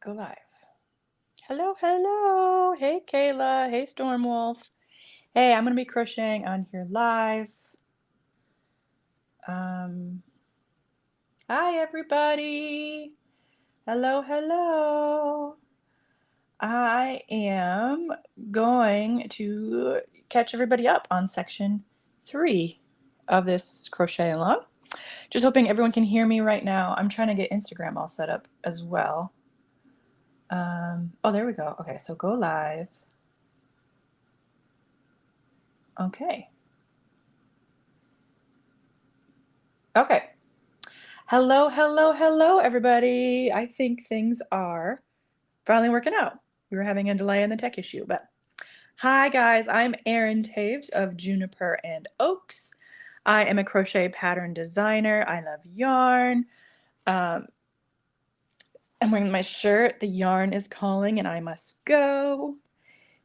Go live. Hello, hello. Hey, Kayla. Hey, Stormwolf. Hey, I'm going to be crocheting on here live. Um, Hi, everybody. Hello, hello. I am going to catch everybody up on section 3 of this crochet along. Just hoping everyone can hear me right now. I'm trying to get Instagram all set up as well. Oh, there we go. Okay, so go live. Okay. Okay. Hello, hello, hello, everybody. I think things are finally working out. We were having a delay in the tech issue, but hi, guys. I'm Erin Taves of Juniper and Oaks. I am a crochet pattern designer. I love yarn. Um, I'm wearing my shirt. The yarn is calling and I must go.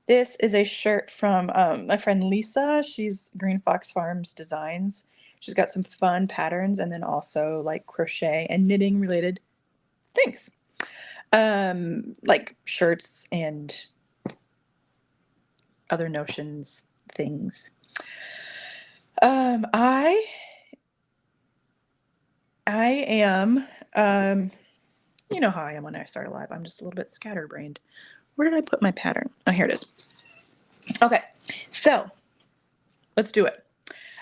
This is a shirt from my friend Lisa. She's Green Fox Farms Designs. She's got some fun patterns and then also like crochet and knitting related things. Like shirts and other notions things. I am you know how I am when I start a live. I'm just a little bit scatterbrained. Where did I put my pattern? Oh, here it is. Okay, so let's do it.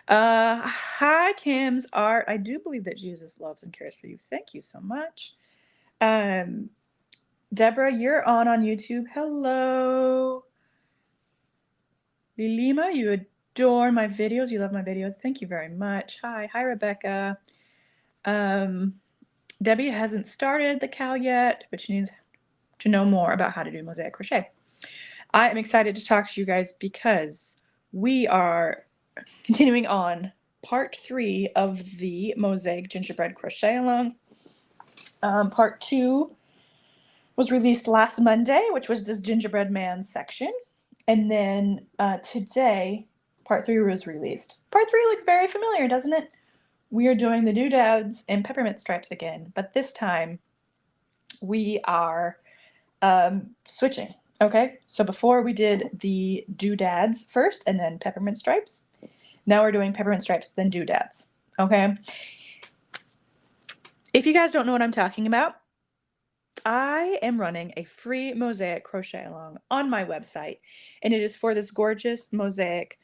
Hi, Kim's Art. I do believe that Jesus loves and cares for you. Thank you so much. Deborah, you're on YouTube. Hello. Lilima, you adore my videos. You love my videos. Thank you very much. Hi, Rebecca. Debbie hasn't started the cow yet, but she needs to know more about how to do mosaic crochet. I am excited to talk to you guys because we are continuing on part 3 of the Mosaic Gingerbread Crochet Along. Part 2 was released last Monday, which was this gingerbread man section. And then today, part 3 was released. Part 3 looks very familiar, doesn't it? We are doing the doodads and peppermint stripes again, but this time we are switching. Okay, so before we did the doodads first and then peppermint stripes. Now we're doing peppermint stripes, then doodads. Okay. If you guys don't know what I'm talking about, I am running a free mosaic crochet along on my website, and it is for this gorgeous mosaic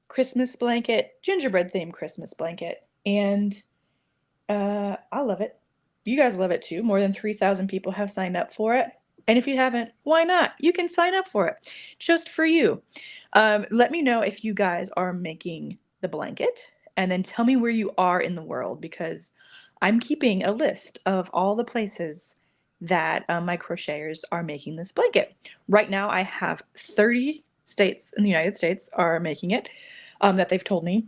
Christmas blanket, gingerbread themed Christmas blanket, and I love it. You guys love it too. More than 3,000 people have signed up for it. And if you haven't, why not? You can sign up for it just for you. Let me know if you guys are making the blanket and then tell me where you are in the world because I'm keeping a list of all the places that my crocheters are making this blanket. Right now, I have 30 states in the United States are making it that they've told me.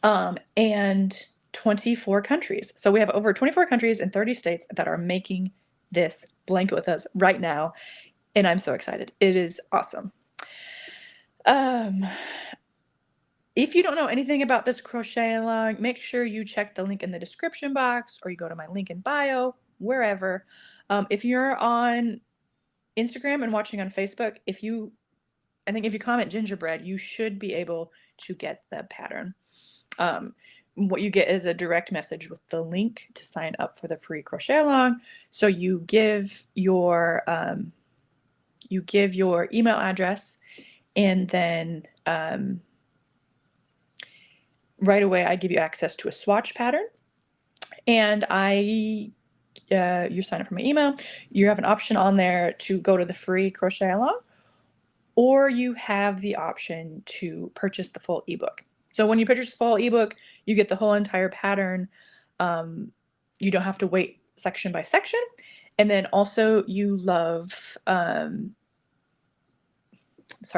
And 24 countries. So we have over 24 countries and 30 states that are making this blanket with us right now. And I'm so excited. It is awesome. If you don't know anything about this crochet along, make sure you check the link in the description box or you go to my link in bio, wherever. If you're on Instagram and watching on Facebook, I think if you comment gingerbread, you should be able to get the pattern. What you get is a direct message with the link to sign up for the free crochet along. So you give your email address, and then right away I give you access to a swatch pattern. And you sign up for my email. You have an option on there to go to the free crochet along, or you have the option to purchase the full ebook. So when you purchase the full ebook, you get the whole entire pattern. You don't have to wait section by section. And then also you love, sorry,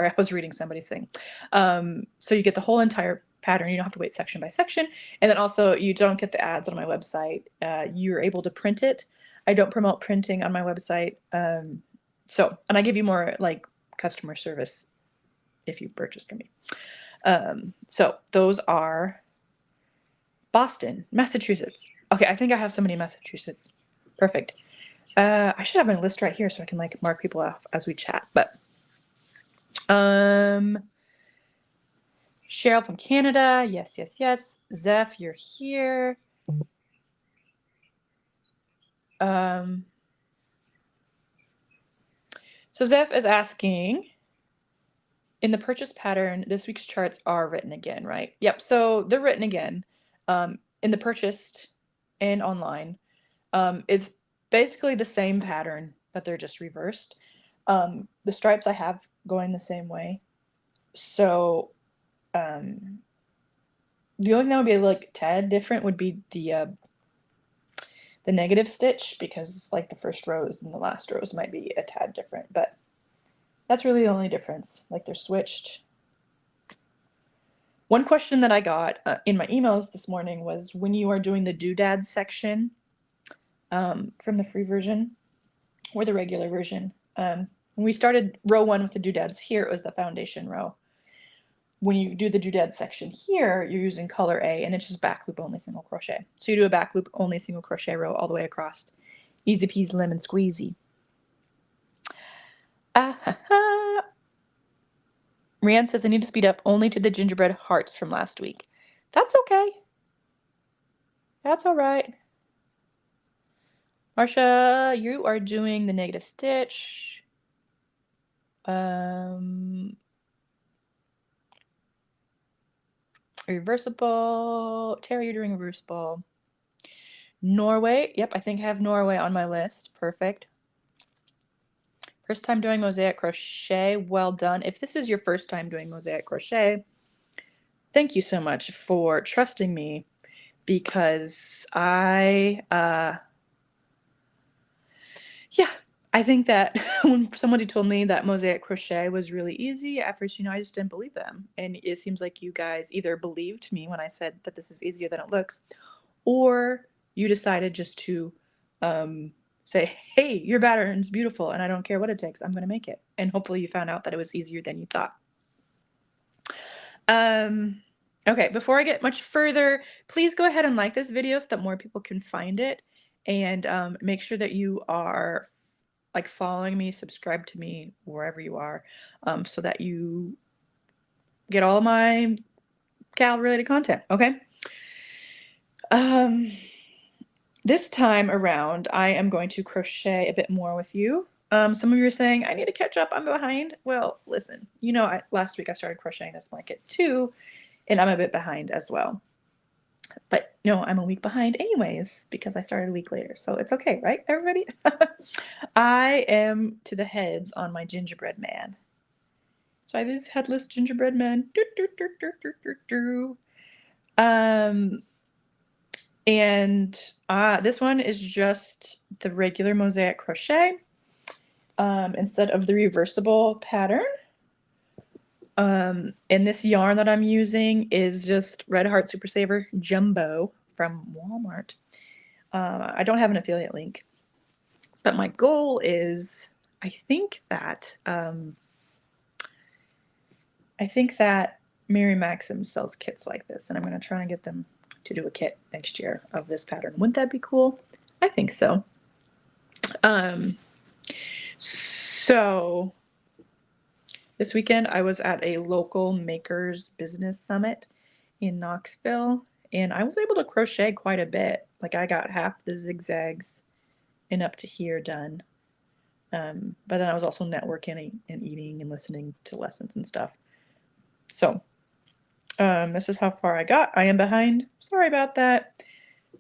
I was reading somebody's thing. So you get the whole entire pattern. You don't have to wait section by section. And then also you don't get the ads on my website. You're able to print it. I don't promote printing on my website. And I give you more like customer service if you purchase from me. So those are Boston, Massachusetts. Okay, I think I have somebody in Massachusetts. Perfect. I should have my list right here so I can like mark people off as we chat. But Cheryl from Canada, yes, yes, yes. Zeph, you're here. So Zeph is asking, in the purchase pattern, this week's charts are written again, right? Yep. So they're written again in the purchased and online. It's basically the same pattern, but they're just reversed. The stripes I have going the same way. So the only thing that would be like tad different would be the negative stitch, because like the first rows and the last rows might be a tad different, but that's really the only difference. Like they're switched. One question that I got in my emails this morning was, when you are doing the doodads section from the free version or the regular version, when we started row 1 with the doodads here, it was the foundation row. When you do the doodad section here, you're using color A, and it's just back loop only single crochet. So you do a back loop only single crochet row all the way across. Easy peasy lemon squeezy. Ah ha ha. Rianne says, I need to speed up only to the gingerbread hearts from last week. That's okay. That's all right. Marcia, you are doing the negative stitch. Reversible. Terry, you're doing reversible. Norway. Yep, I think I have Norway on my list. Perfect. First time doing Mosaic Crochet. Well done. If this is your first time doing Mosaic Crochet, thank you so much for trusting me, because I think that when somebody told me that Mosaic Crochet was really easy, at first, I just didn't believe them. And it seems like you guys either believed me when I said that this is easier than it looks, or you decided just to say, hey, your pattern's beautiful and I don't care what it takes, I'm going to make it. And hopefully you found out that it was easier than you thought. Okay, before I get much further, please go ahead and like this video so that more people can find it, and make sure that you are like following me, subscribe to me wherever you are, so that you get all my cal related content. Okay. This time around, I am going to crochet a bit more with you. Some of you are saying, I need to catch up, I'm behind. Well, listen, last week I started crocheting this blanket too, and I'm a bit behind as well. But no, I'm a week behind anyways, because I started a week later. So it's okay, right, everybody? I am to the heads on my gingerbread man. So I have this headless gingerbread man. And this one is just the regular Mosaic Crochet instead of the reversible pattern. And this yarn that I'm using is just Red Heart Super Saver Jumbo from Walmart. I don't have an affiliate link, but my goal is, I think that Mary Maxim sells kits like this, and I'm going to try and get them to do a kit next year of this pattern. Wouldn't that be cool? I think so. So this weekend I was at a local makers business summit in Knoxville, and I was able to crochet quite a bit. Like I got half the zigzags and up to here done. But then I was also networking and eating and listening to lessons and stuff. So this is how far I got. I am behind. Sorry about that.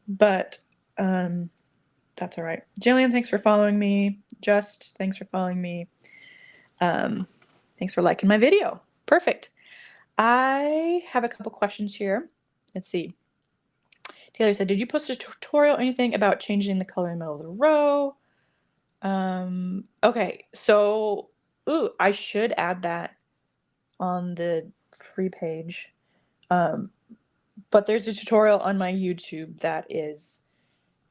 But that's all right. Jillian, thanks for following me. Just, thanks for following me. Thanks for liking my video. Perfect. I have a couple questions here. Let's see. Taylor said, did you post a tutorial or anything about changing the color in the middle of the row? Okay, so I should add that on the free page. But there's a tutorial on my YouTube that is,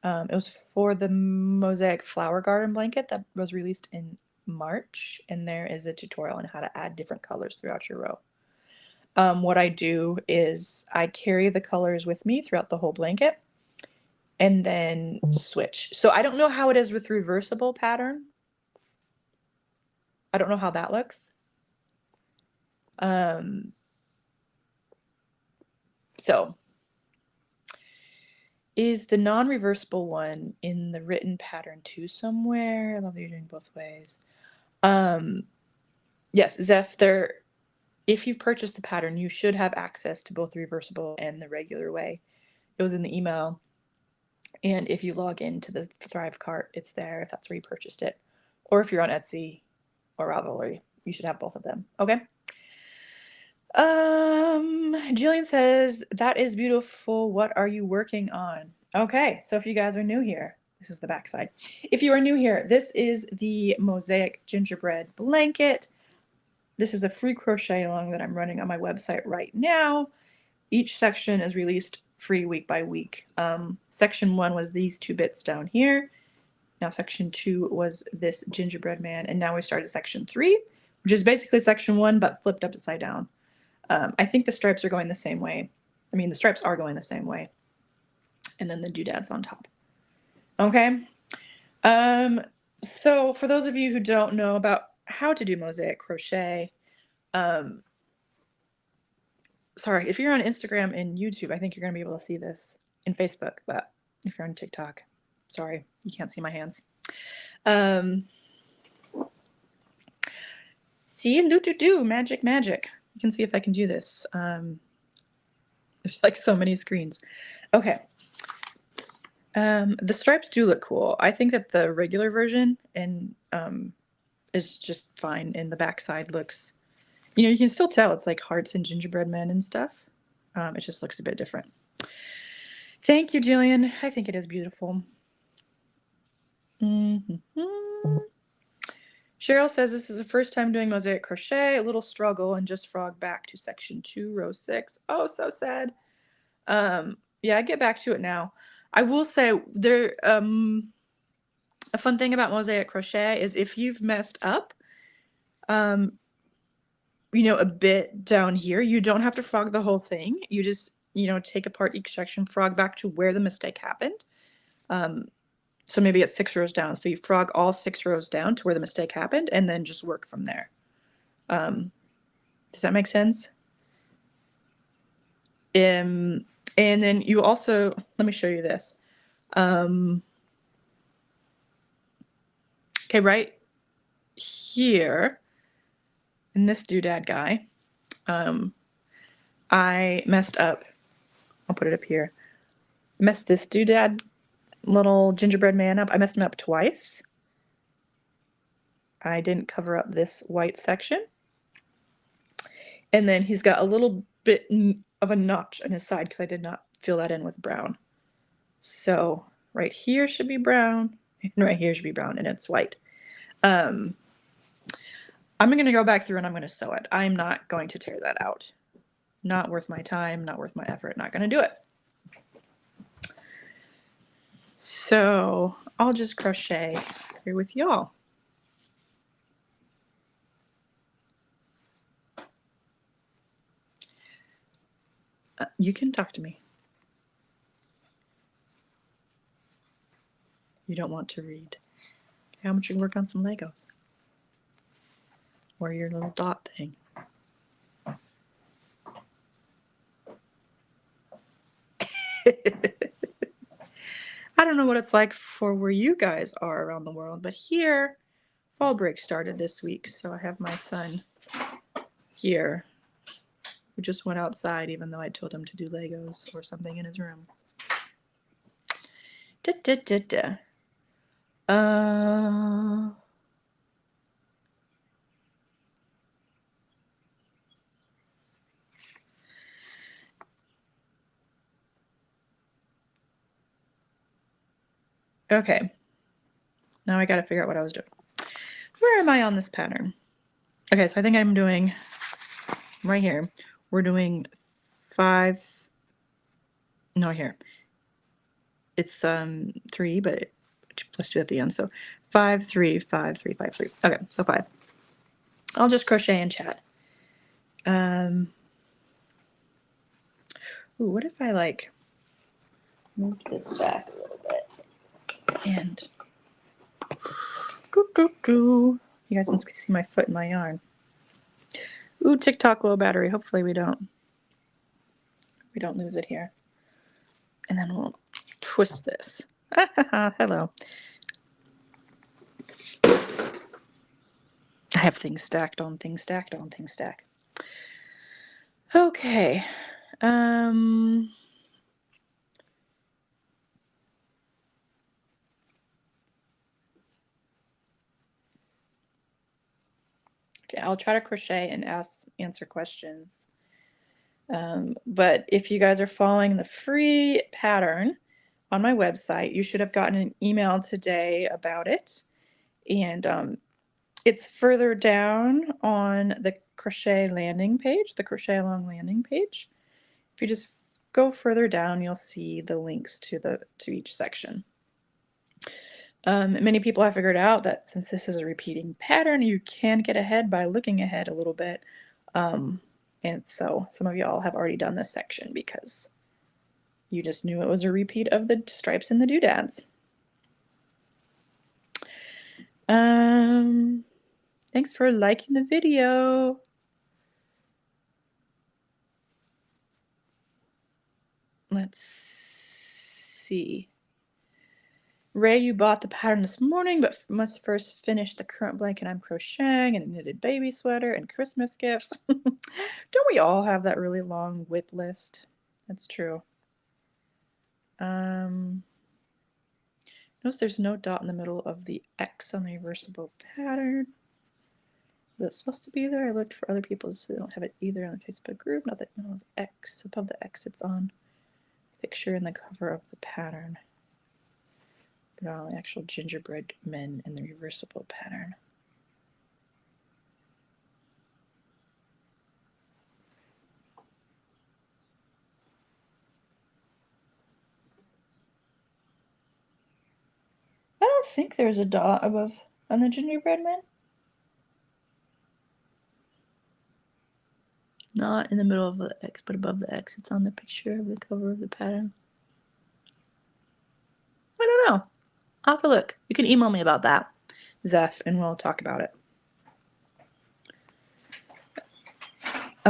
it was for the Mosaic Flower Garden blanket that was released in March, and there is a tutorial on how to add different colors throughout your row. What I do is I carry the colors with me throughout the whole blanket, and then switch. So I don't know how it is with reversible pattern. I don't know how that looks. So is the non-reversible one in the written pattern too somewhere? I love that you're doing both ways. Yes, Zeph, if you've purchased the pattern, you should have access to both the reversible and the regular way. It was in the email. And if you log into the Thrive cart, it's there if that's where you purchased it. Or if you're on Etsy or Ravelry, you should have both of them. Okay. Jillian says, that is beautiful. What are you working on? Okay, so if you guys are new here, this is the backside. If you are new here, this is the Mosaic Gingerbread blanket. This is a free crochet along that I'm running on my website right now. Each section is released free week by week. Section 1 was these 2 bits down here. Now section 2 was this gingerbread man, and now we started section 3, which is basically section 1 but flipped upside down. I think the stripes are going the same way. I mean, the stripes are going the same way. And then the doodads on top. Okay. So for those of you who don't know about how to do mosaic crochet, sorry, if you're on Instagram and YouTube, I think you're going to be able to see this in Facebook, but if you're on TikTok, sorry, you can't see my hands. See, do magic, magic. You can see if I can do this. There's like so many screens. Okay. The stripes do look cool. I think that the regular version and is just fine, and the backside looks, you can still tell it's like hearts and gingerbread men and stuff. It just looks a bit different. Thank you, Jillian. I think it is beautiful. Cheryl says this is the first time doing mosaic crochet, a little struggle, and just frog back to section 2, row 6. Oh, so sad. Yeah, I get back to it now. I will say there a fun thing about mosaic crochet is if you've messed up a bit down here, you don't have to frog the whole thing. You just take apart each section, frog back to where the mistake happened. So maybe it's 6 rows down, so you frog all 6 rows down to where the mistake happened and then just work from there. Does that make sense? And then you also, let me show you this. Okay, right here in this doodad guy, I messed up. I'll put it up here. Messed this doodad little gingerbread man up. I messed him up twice. I didn't cover up this white section. And then he's got a little bit of a notch on his side because I did not fill that in with brown. So right here should be brown, and right here should be brown, and it's white. I'm going to go back through and I'm going to sew it. I'm not going to tear that out. Not worth my time, not worth my effort, not going to do it. So I'll just crochet here with y'all. You can talk to me. You don't want to read. How much you can work on some Legos? Or your little dot thing. I don't know what it's like for where you guys are around the world, but here, fall break started this week, so I have my son here who just went outside even though I told him to do Legos or something in his room. Okay. Now I got to figure out what I was doing. Where am I on this pattern? Okay, so I think I'm doing right here. We're doing 5. No, here. It's 3, but plus 2 at the end. So 5, 3, 5, 3, 5, 3. Okay, so 5. I'll just crochet and chat. Ooh, what if I move this back a little And goo goo goo. You guys can see my foot in my yarn. Ooh, TikTok low battery. Hopefully we don't lose it here. And then we'll twist this. Hello. I have things stacked on things stacked on things stacked. Okay. Okay, I'll try to crochet and answer questions. But if you guys are following the free pattern on my website, you should have gotten an email today about it. And it's further down on the crochet landing page, the Crochetalong landing page. If you just go further down, you'll see the links to each section. Many people have figured out that since this is a repeating pattern, you can get ahead by looking ahead a little bit. And so some of y'all have already done this section because you just knew it was a repeat of the stripes and the doodads. Thanks for liking the video. Let's see. Ray, you bought the pattern this morning, but must first finish the current blanket I'm crocheting and a knitted baby sweater and Christmas gifts. Don't we all have that really long WIP list? That's true. Notice there's no dot in the middle of the X on the reversible pattern. Is it supposed to be there? I looked for other people's, so they don't have it either on the Facebook group. Not that no X above the X, it's on picture in the cover of the pattern. But not on the actual gingerbread men in the reversible pattern. I don't think there's a dot above on the gingerbread man. Not in the middle of the X, but above the X. It's on the picture of the cover of the pattern. I don't know. I'll have to look. You can email me about that, Zeph, and we'll talk about it. Do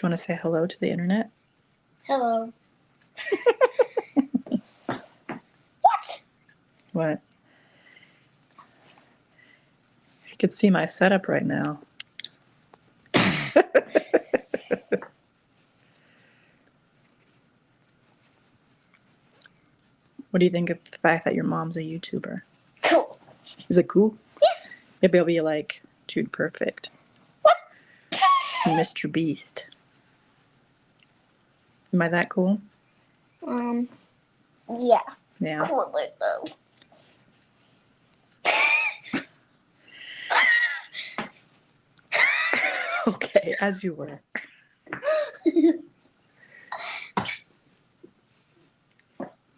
you want to say hello to the internet? Hello. What? You could see my setup right now. What do you think of the fact that your mom's a YouTuber? Cool. Is it cool? Yeah. Maybe I'll be like Jude Perfect. What? Mr. Beast. Am I that cool? Yeah. Yeah. Cooler though. Okay, as you were.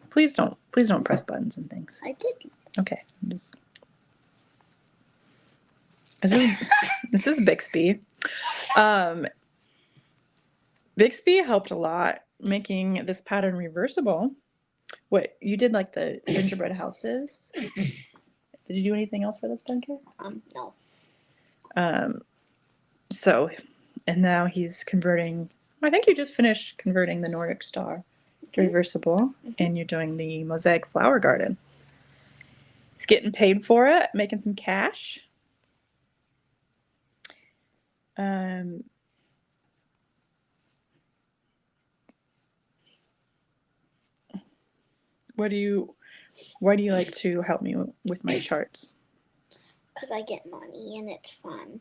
Please don't press buttons and things. I didn't. Okay, this is Bixby. Bixby helped a lot making this pattern reversible. What, you did like the gingerbread houses? Did you do anything else for this blanket? No. So, and now he's converting, I think you just finished converting the Nordic Star to reversible, and you're doing the Mosaic Flower Garden. He's getting paid for it, making some cash. Why do you like to help me with my charts? Because I get money and it's fun.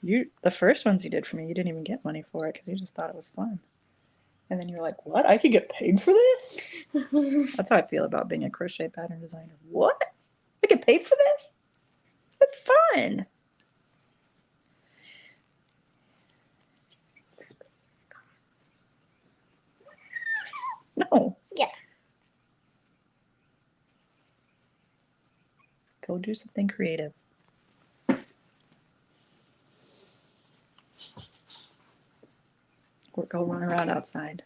The first ones you did for me, you didn't even get money for it because you just thought it was fun. And then you were like, what? I could get paid for this? That's how I feel about being a crochet pattern designer. What? I get paid for this? That's fun. No. Yeah. Go do something creative. Go run around outside.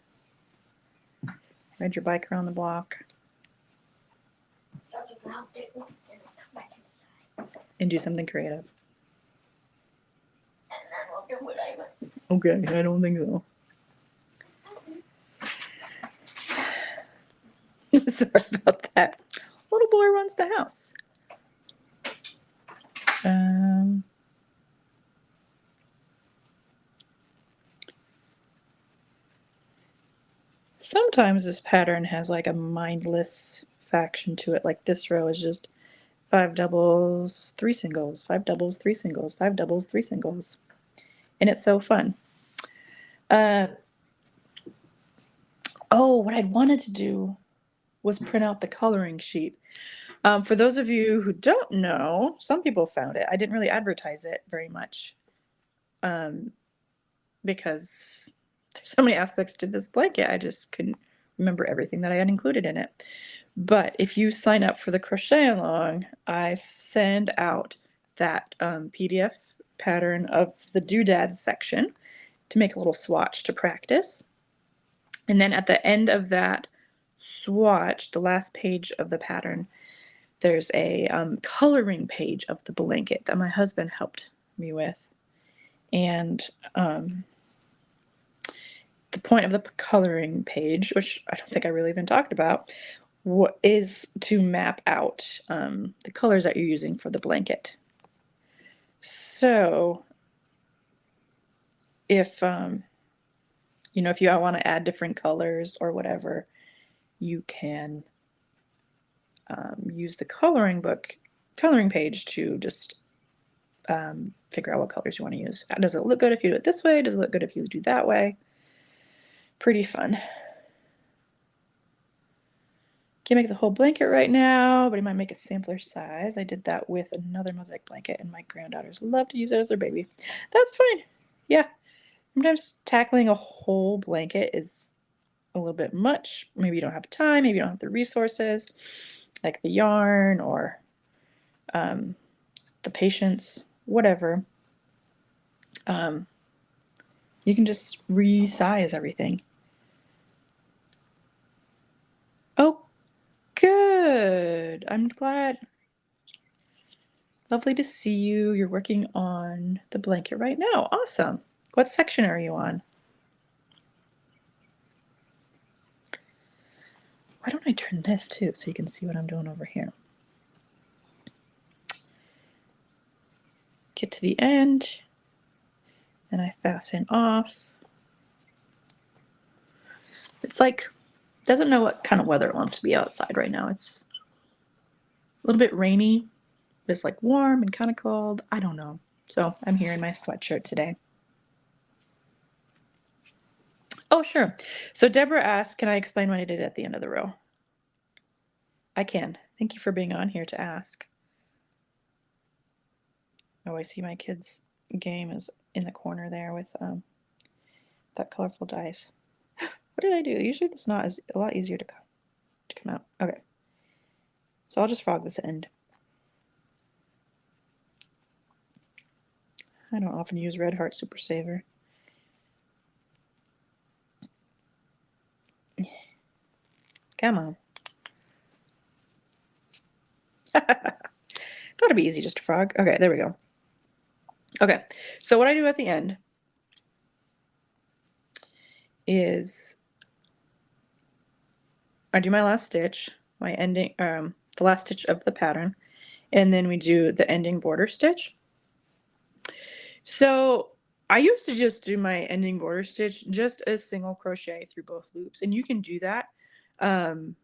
Ride your bike around the block. And do something creative. And then we'll do what I want. Okay, I don't think so. Sorry about that. Little boy runs the house. Sometimes this pattern has like a mindless faction to it. Like this row is just 5 doubles, 3 singles, 5 doubles, 3 singles, 5 doubles, 3 singles. And it's so fun. Oh, what I'd wanted to do was print out the coloring sheet. For those of you who don't know, some people found it. I didn't really advertise it very much because there's so many aspects to this blanket. I just couldn't remember everything that I had included in it. But if you sign up for the Crochetalong, I send out that PDF pattern of the doodads section to make a little swatch to practice. And then at the end of that swatch, the last page of the pattern, there's a coloring page of the blanket that my husband helped me with. And the point of the coloring page, which I don't think I really even talked about, is to map out the colors that you're using for the blanket. So if you know, if you want to add different colors or whatever, you can use the coloring page to just figure out what colors you want to use. Does it look good if you do it this way? Does it look good if you do that way? Pretty fun. Can't make the whole blanket right now, but I might make a sampler size. I did that with another mosaic blanket, and my granddaughters love to use it as their baby. That's fine. Yeah. Sometimes tackling a whole blanket is a little bit much. Maybe you don't have time, maybe you don't have the resources, like the yarn or the patience, whatever. You can just resize everything. Oh, good. I'm glad. Lovely to see you. You're working on the blanket right now. Awesome. What section are you on? Why don't I turn this too so you can see what I'm doing over here? Get to the end and I fasten off. It's like, doesn't know what kind of weather it wants to be outside right now. It's a little bit rainy. It's like warm and kind of cold. I don't know. So I'm here in my sweatshirt today. Oh, sure. So Deborah asked, can I explain what I did at the end of the row? I can. Thank you for being on here to ask. Oh, I see my kid's game is in the corner there with that colorful dice. What did I do? Usually this knot is a lot easier to come out. Okay. So I'll just frog this end. I don't often use Red Heart Super Saver. Come on. Thought it'd be easy just to frog. Okay, there we go. Okay, so what I do at the end is I do my last stitch, my ending, the last stitch of the pattern, and then we do the ending border stitch. So I used to just do my ending border stitch just a single crochet through both loops, and you can do that. You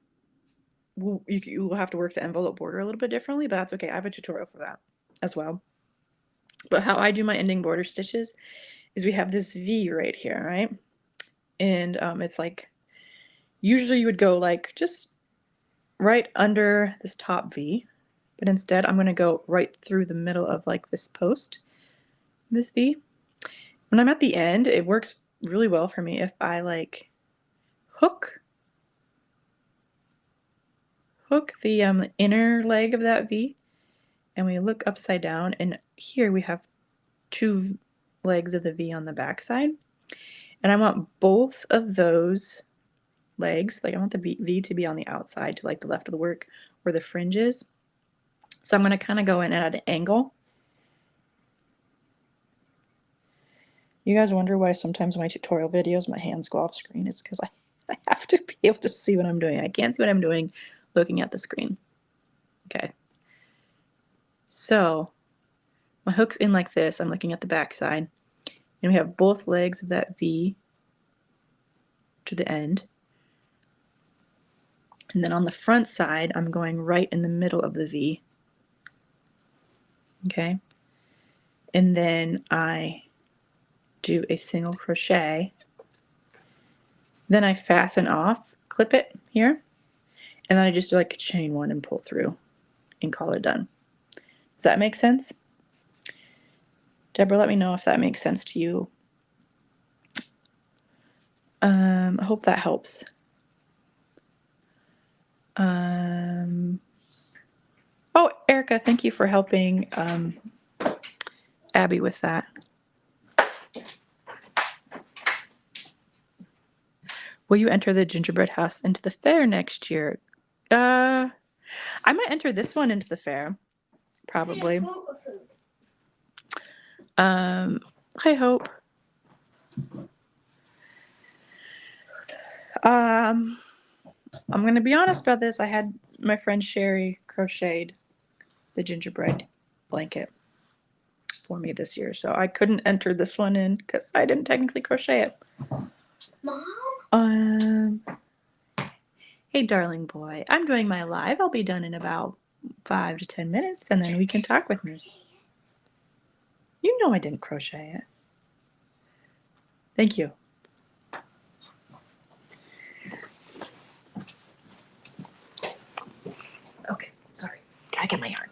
will have to work the envelope border a little bit differently, but that's okay. I have a tutorial for that as well. But how I do my ending border stitches is we have this V right here, right? And it's like, usually you would go like just right under this top V, but instead I'm going to go right through the middle of like this post, this V. When I'm at the end, it works really well for me if I like hook the inner leg of that V, and we look upside down, and here we have 2 legs of the V on the back side. And I want both of those legs, like I want the V to be on the outside to like the left of the work where the fringe is. So I'm going to kind of go in at an angle. You guys wonder why sometimes in my tutorial videos my hands go off screen. It's because I have to be able to see what I'm doing. I can't see what I'm doing looking at the screen. Okay. So my hook's in like this. I'm looking at the back side. And we have both legs of that V to the end. And then on the front side, I'm going right in the middle of the V. Okay. And then I do a single crochet. Then I fasten off, clip it here. And then I just do like a chain one and pull through and call it done. Does that make sense? Deborah, let me know if that makes sense to you. I hope that helps. Oh, Erica, thank you for helping Abby with that. Will you enter the gingerbread house into the fair next year? I might enter this one into the fair, probably. Hi, Hope. I'm going to be honest about this. I had my friend Sherry crocheted the gingerbread blanket for me this year, so I couldn't enter this one in because I didn't technically crochet it. Mom? Hey, darling boy, I'm doing my live. I'll be done in about 5 to 10 minutes, and then we can talk with me. You know I didn't crochet it. Thank you. Okay, sorry. Gotta get my yarn.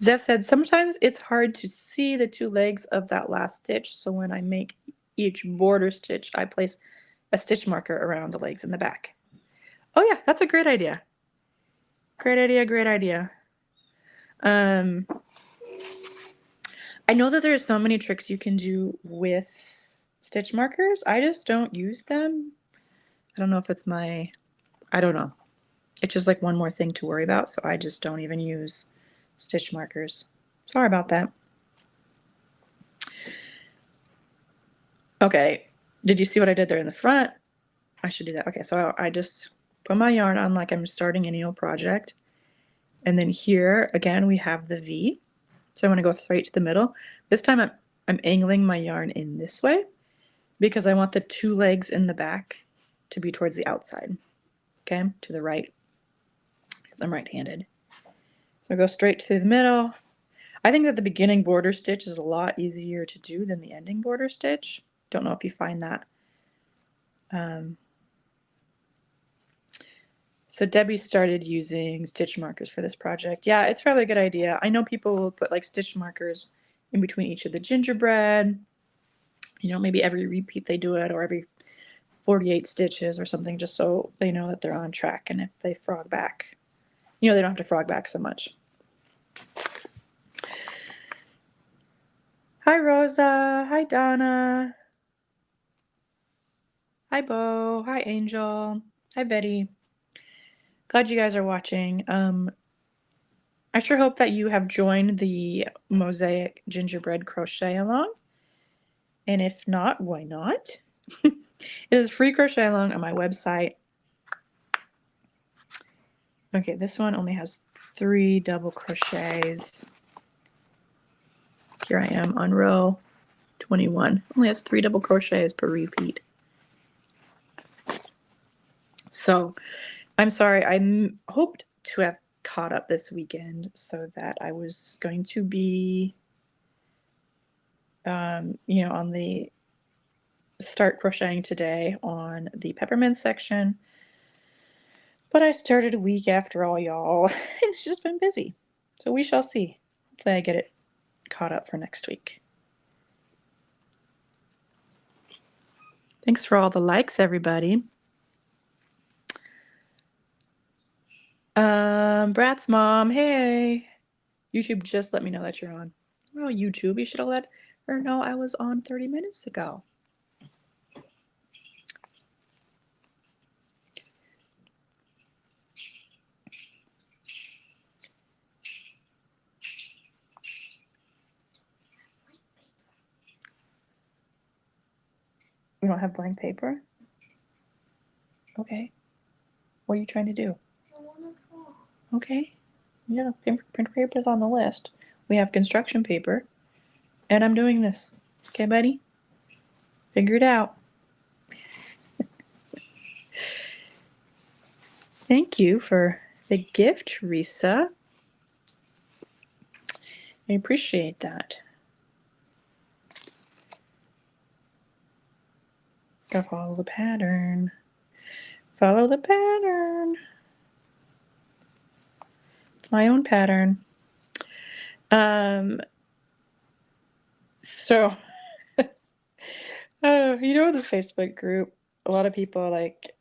Zeph said, sometimes it's hard to see the two legs of that last stitch, so when I make each border stitch, I place a stitch marker around the legs in the back. Oh yeah, that's a great idea. Great idea, great idea. I know that there's so many tricks you can do with stitch markers. I just don't use them. I don't know if it's I don't know. It's just like one more thing to worry about, so I just don't even use stitch markers. Sorry about that. Okay, did you see what I did there in the front? I should do that. Okay, so I just put my yarn on like I'm starting a new project. And then here, again, we have the V. So I want to go straight to the middle. This time I'm angling my yarn in this way because I want the two legs in the back to be towards the outside, okay, to the right, because I'm right-handed. So I go straight through the middle. I think that the beginning border stitch is a lot easier to do than the ending border stitch. Don't know if you find that. So Debbie started using stitch markers for this project. Yeah, it's probably a good idea. I know people will put like stitch markers in between each of the gingerbread. You know, maybe every repeat they do it, or every 48 stitches or something, just so they know that they're on track. And if they frog back, you know, they don't have to frog back so much. Hi, Rosa. Hi, Donna. Hi, Bo. Hi, Angel. Hi, Betty. Glad you guys are watching. I sure hope that you have joined the Mosaic Gingerbread Crochet Along. And if not, why not? It is free crochet along on my website. Okay, this one only has 3 double crochets. Here I am on row 21. Only has 3 double crochets per repeat. So I'm sorry, I hoped to have caught up this weekend so that I was going to be, you know, on the start crocheting today on the peppermint section. But I started a week after all, y'all, and it's just been busy. So we shall see. Hopefully I get it caught up for next week. Thanks for all the likes, everybody. Brat's mom, hey. YouTube just let me know that you're on. Well, YouTube, you should have let her know I was on 30 minutes ago. We don't have blank paper? Okay. What are you trying to do? I want to draw. Okay. Yeah, print paper is on the list. We have construction paper. And I'm doing this. Okay, buddy? Figure it out. Thank you for the gift, Risa. I appreciate that. Gotta follow the pattern. Follow the pattern. It's my own pattern. So, you know, the Facebook group, a lot of people, like,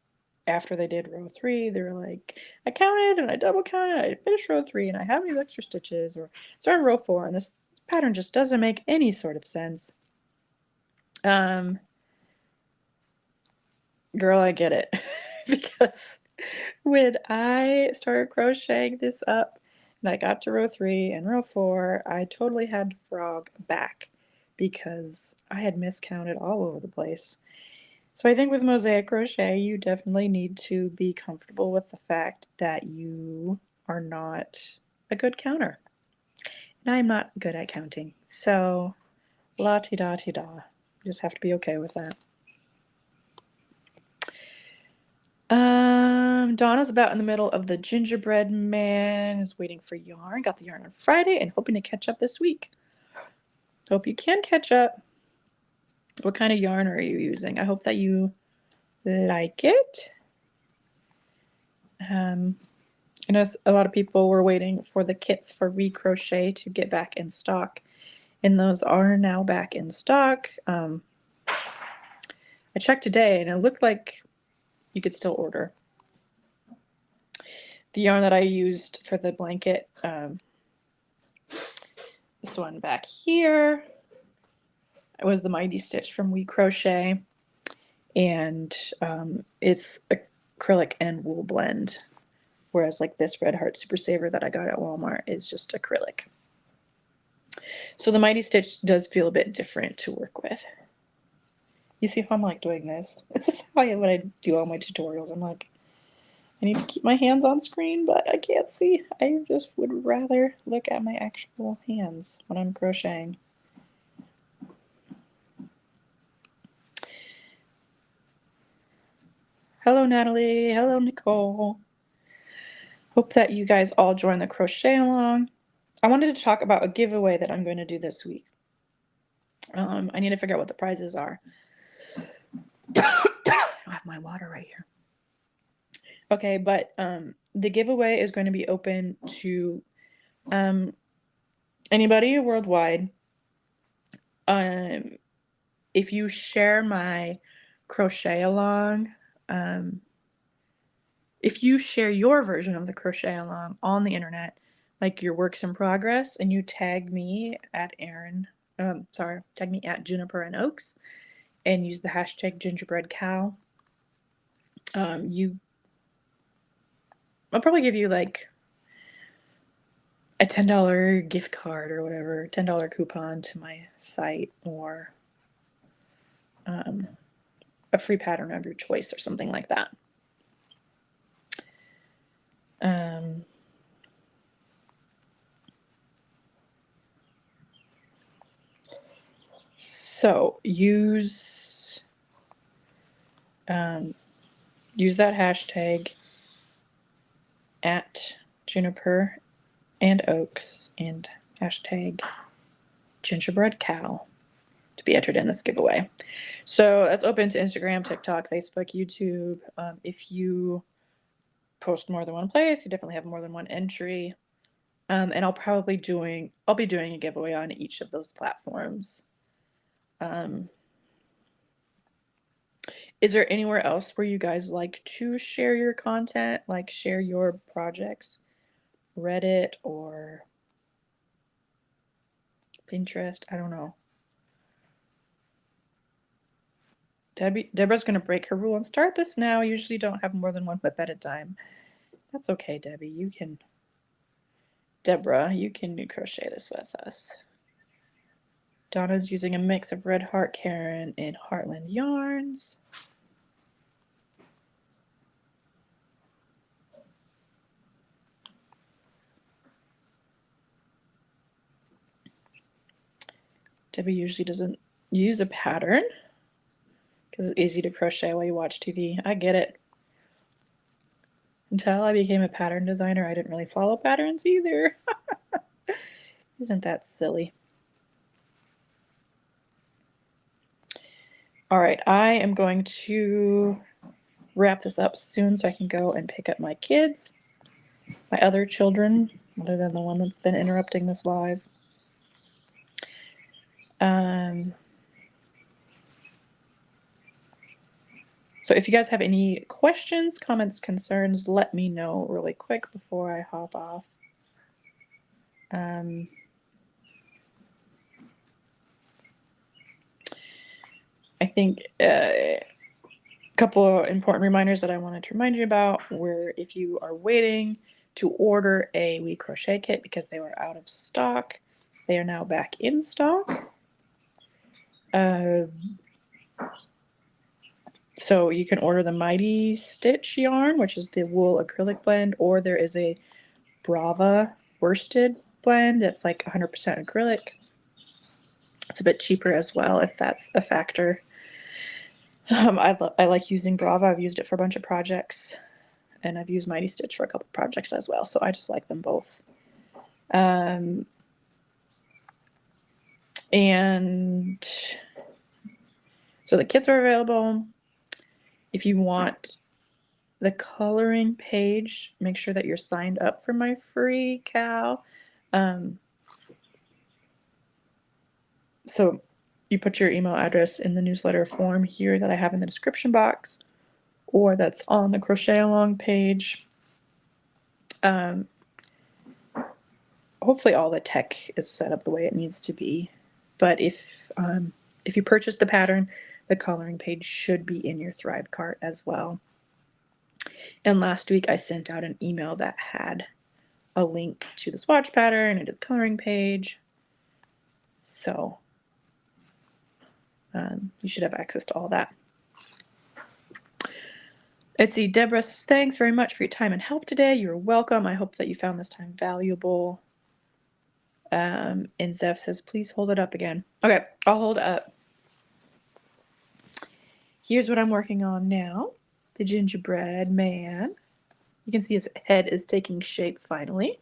after they did row 3, they were like, I counted and I double counted, I finished row 3 and I have these extra stitches, or started row 4 and this pattern just doesn't make any sort of sense. Girl, I get it. Because when I started crocheting this up and I got to row 3 and row 4, I totally had to frog back because I had miscounted all over the place. So I think with Mosaic Crochet, you definitely need to be comfortable with the fact that you are not a good counter. And I'm not good at counting. So la-ti-da-ti-da. You just have to be okay with that. Donna's about in the middle of the gingerbread man, is waiting for yarn. Got the yarn on Friday and hoping to catch up this week. Hope you can catch up. What kind of yarn are you using? I hope that you like it. I know a lot of people were waiting for the kits for Recrochet to get back in stock, and those are now back in stock. I checked today and it looked like you could still order. The yarn that I used for the blanket, this one back here, it was the Mighty Stitch from We Crochet, and it's acrylic and wool blend, whereas like this Red Heart Super Saver that I got at Walmart is just acrylic. So the Mighty Stitch does feel a bit different to work with. You see how I'm like doing this? This is how when I do all my tutorials, I'm like, I need to keep my hands on screen, but I can't see. I just would rather look at my actual hands when I'm crocheting. Hello, Natalie. Hello, Nicole. Hope that you guys all join the crochet along. I wanted to talk about a giveaway that I'm going to do this week. I need to figure out what the prizes are. I have my water right here. Okay, but the giveaway is going to be open to anybody worldwide. If you share my crochet along, if you share your version of the crochet along on the internet, like your works in progress, and you tag me at tag me at Juniper and Oaks, and use the hashtag gingerbreadcow, I'll probably give you like a $10 gift card or whatever, $10 coupon to my site, or a free pattern of your choice or something like that. So use that hashtag at Juniper and Oaks and hashtag gingerbreadcow to be entered in this giveaway. So that's open to Instagram, TikTok, Facebook, YouTube. If you post more than one place, you definitely have more than one entry. And I'll be doing a giveaway on each of those platforms. Is there anywhere else where you guys like to share your content, like share your projects? Reddit or Pinterest, I don't know. Deborah's going to break her rule and start this now. I usually don't have more than one whip at a time. That's okay, Debbie. Deborah, you can crochet this with us. Donna's using a mix of Red Heart Karen and Heartland yarns. Debbie usually doesn't use a pattern because it's easy to crochet while you watch TV. I get it. Until I became a pattern designer, I didn't really follow patterns either. Isn't that silly? All right, I am going to wrap this up soon so I can go and pick up my kids, my other children, other than the one that's been interrupting this live. So if you guys have any questions, comments, concerns, let me know really quick before I hop off. I think a couple of important reminders that I wanted to remind you about were if you are waiting to order a We Crochet kit because they were out of stock, they are now back in stock. So you can order the Mighty Stitch yarn, which is the wool acrylic blend, or there is a Brava worsted blend. It's like 100% acrylic. It's a bit cheaper as well if that's a factor. I like using Brava. I've used it for a bunch of projects, and I've used Mighty Stitch for a couple projects as well. So I just like them both. And so the kits are available. If you want the coloring page, make sure that you're signed up for my free Cal. So you put your email address in the newsletter form here that I have in the description box, or that's on the Crochetalong page. Hopefully all the tech is set up the way it needs to be. But if you purchase the pattern, the coloring page should be in your Thrive cart as well. And last week I sent out an email that had a link to the swatch pattern and to the coloring page. So you should have access to all that. Let's see, Deborah says, thanks very much for your time and help today. You're welcome. I hope that you found this time valuable. And Zeph says, please hold it up again. Okay, I'll hold it up. Here's what I'm working on now. The gingerbread man. You can see his head is taking shape finally.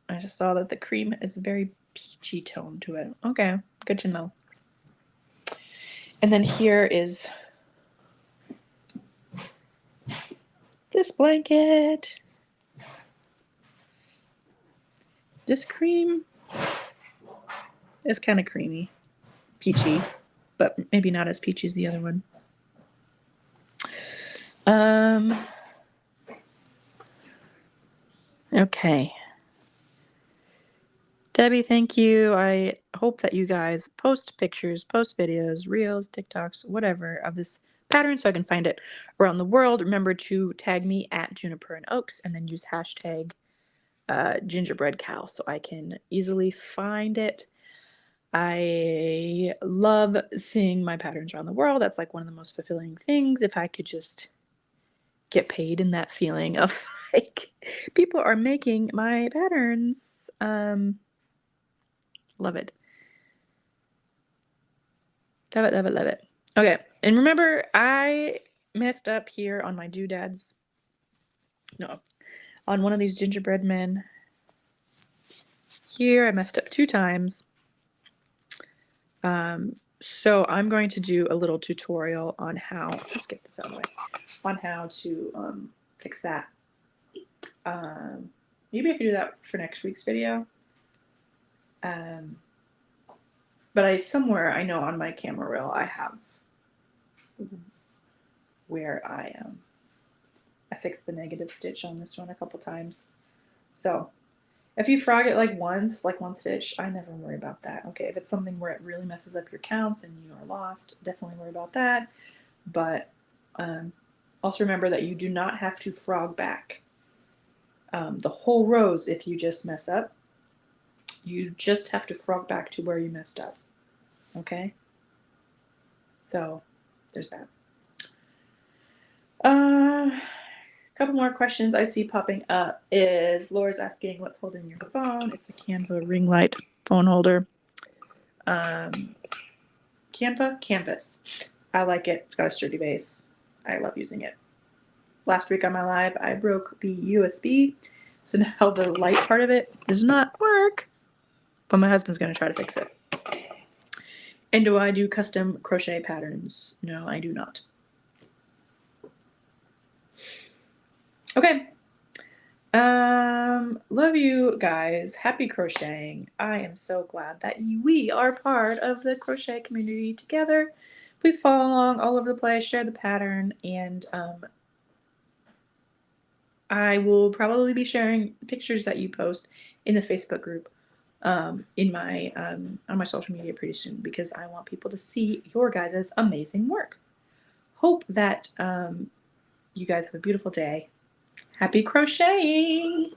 I just saw that the cream is a very peachy tone to it. Okay, good to know. And then here is this blanket. This cream is kind of creamy, peachy, but maybe not as peachy as the other one. Okay. Debbie, thank you. I hope that you guys post pictures, post videos, reels, TikToks, whatever of this pattern so I can find it around the world. Remember to tag me at Juniper and Oaks and then use hashtag gingerbread cow so I can easily find it. I love seeing my patterns around the world. That's like one of the most fulfilling things. If I could just get paid in that feeling of like people are making my patterns. Love it. Love it, love it, love it. Okay, and remember, I messed up here on my doodads. No, on one of these gingerbread men. Here, I messed up 2 times. So I'm going to do a little tutorial on how, let's get this out of the way, on how to fix that. Maybe I could do that for next week's video. But somewhere I know on my camera reel I have where I I fixed the negative stitch on this one a couple times. So if you frog it like once, like one stitch, I never worry about that. Okay, if it's something where it really messes up your counts and you are lost, definitely worry about that. But also remember that you do not have to frog back the whole rows if you just mess up. You just have to frog back to where you messed up. Okay? So there's that. A couple more questions I see popping up is Laura's asking what's holding your phone. It's a Canva ring light phone holder. Canvas. I like it. It's got a sturdy base. I love using it. Last week on my live, I broke the USB, so now the light part of it does not work, but my husband's going to try to fix it. And do I do custom crochet patterns? No, I do not. Okay. Love you guys. Happy crocheting. I am so glad that we are part of the crochet community together. Please follow along all over the place, share the pattern, and I will probably be sharing pictures that you post in the Facebook group in my on my social media pretty soon because I want people to see your guys' amazing work. Hope that you guys have a beautiful day. Happy crocheting!